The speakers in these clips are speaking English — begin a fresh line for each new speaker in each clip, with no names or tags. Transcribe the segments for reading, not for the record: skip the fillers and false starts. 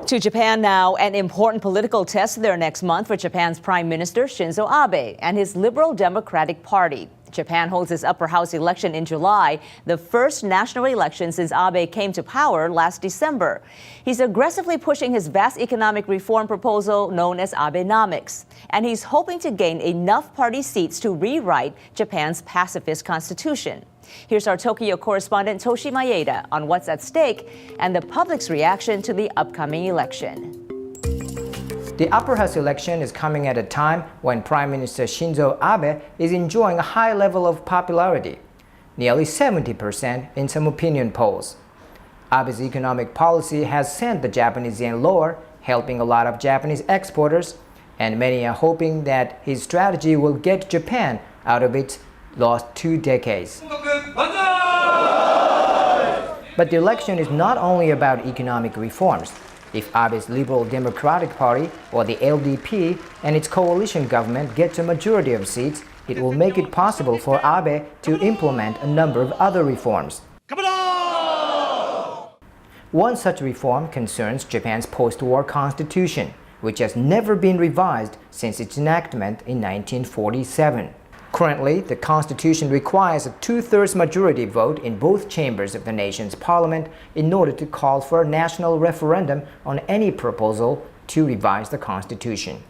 To Japan now, an important political test there next month for Japan's Prime Minister Shinzo Abe and his Liberal Democratic Party. Japan holds its upper house election in July, the first national election since Abe came to power last December. He's aggressively pushing his vast economic reform proposal known as Abenomics, and he's hoping to gain enough party seats to rewrite Japan's pacifist constitution. Here's our Tokyo correspondent Toshi Maeda on what's at stake and the public's reaction to the upcoming election.
The upper house election is coming at a time when Prime Minister Shinzo Abe is enjoying a high level of popularity, nearly 70% in some opinion polls. Abe's economic policy has sent the Japanese yen lower, helping a lot of Japanese exporters, and many are hoping that his strategy will get Japan out of its lost 2 decades. But the election is not only about economic reforms. If Abe's Liberal Democratic Party, or the LDP, and its coalition government gets a majority of seats, it will make it possible for Abe to implement a number of other reforms. One such reform concerns Japan's post-war constitution, which has never been revised since its enactment in 1947. Currently, the Constitution requires a 2/3 majority vote in both chambers of the nation's parliament in order to call for a national referendum on any proposal to revise the Constitution.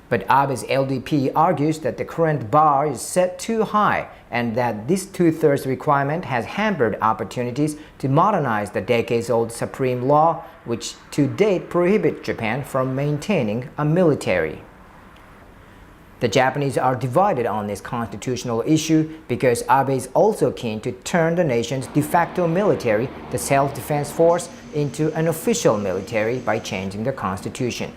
But Abe's LDP argues that the current bar is set too high and that this 2/3 requirement has hampered opportunities to modernize the decades-old supreme law, which to date prohibits Japan from maintaining a military. The Japanese are divided on this constitutional issue because Abe is also keen to turn the nation's de facto military, the self-defense force, into an official military by changing the constitution.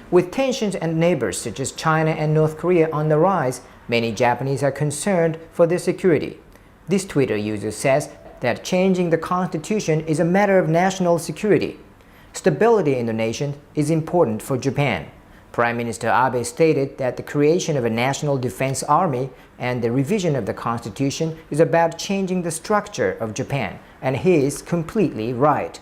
With tensions and neighbors such as China and North Korea on the rise, many Japanese are concerned for their security. This Twitter user says that changing the constitution is a matter of national security. Stability in the nation is important for Japan. Prime Minister Abe stated that the creation of a national defense army and the revision of the constitution is about changing the structure of Japan, and he is completely right.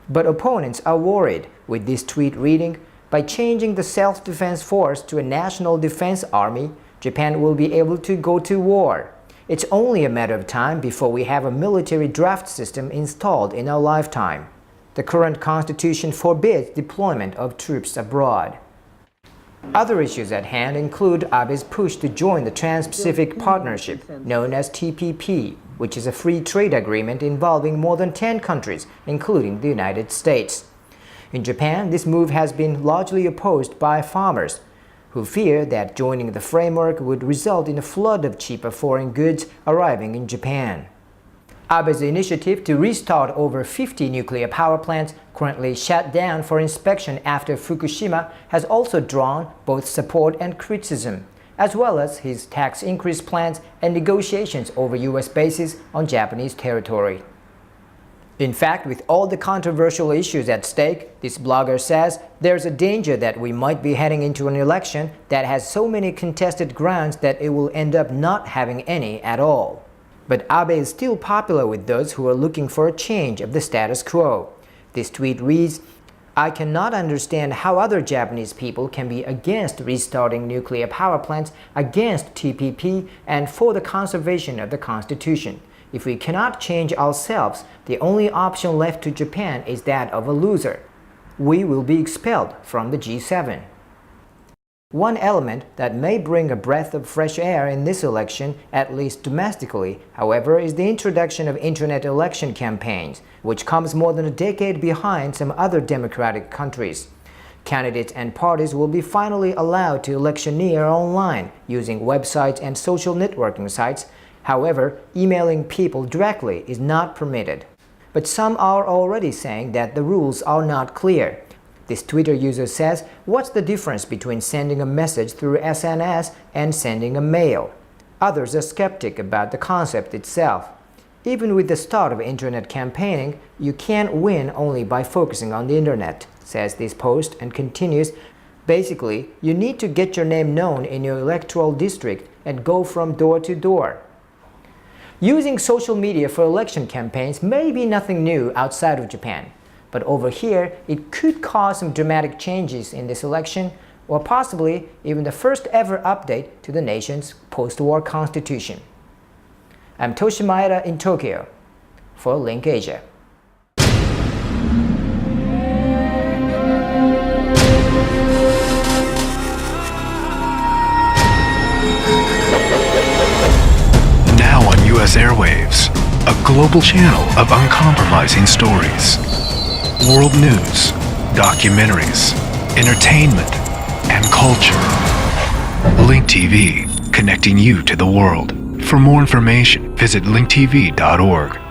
But opponents are worried with this tweet reading, by changing the self-defense force to a national defense army, Japan will be able to go to war. It's only a matter of time before we have a military draft system installed in our lifetime. The current constitution forbids deployment of troops abroad. Other issues at hand include Abe's push to join the Trans-Pacific Partnership, known as TPP, which is a free trade agreement involving more than 10 countries, including the United States. In Japan, this move has been largely opposed by farmers, who fear that joining the framework would result in a flood of cheaper foreign goods arriving in Japan. Abe's initiative to restart over 50 nuclear power plants currently shut down for inspection after Fukushima has also drawn both support and criticism, as well as his tax increase plans and negotiations over U.S. bases on Japanese territory. In fact, with all the controversial issues at stake, this blogger says there's a danger that we might be heading into an election that has so many contested grounds that it will end up not having any at all. But Abe is still popular with those who are looking for a change of the status quo. This tweet reads, "I cannot understand how other Japanese people can be against restarting nuclear power plants, against TPP, and for the conservation of the Constitution. If we cannot change ourselves, the only option left to Japan is that of a loser. We will be expelled from the G7. One element that may bring a breath of fresh air in this election, at least domestically, however, is the introduction of internet election campaigns, which comes more than a decade behind some other democratic countries. Candidates and parties will be finally allowed to electioneer online using websites and social networking sites. However, emailing people directly is not permitted. But some are already saying that the rules are not clear. This Twitter user says, what's the difference between sending a message through SNS and sending a mail? Others are skeptic about the concept itself. Even with the start of internet campaigning, you can't win only by focusing on the internet, says this post, and continues, basically, you need to get your name known in your electoral district and go from door to door. Using social media for election campaigns may be nothing new outside of Japan. But over here, it could cause some dramatic changes in this election, or possibly even the first ever update to the nation's post-war constitution. I'm Toshi Maeda in Tokyo for LinkAsia.
Now on U.S. airwaves, a global channel of uncompromising stories. World news, documentaries, entertainment, and culture. Link TV, connecting you to the world. For more information, visit linktv.org.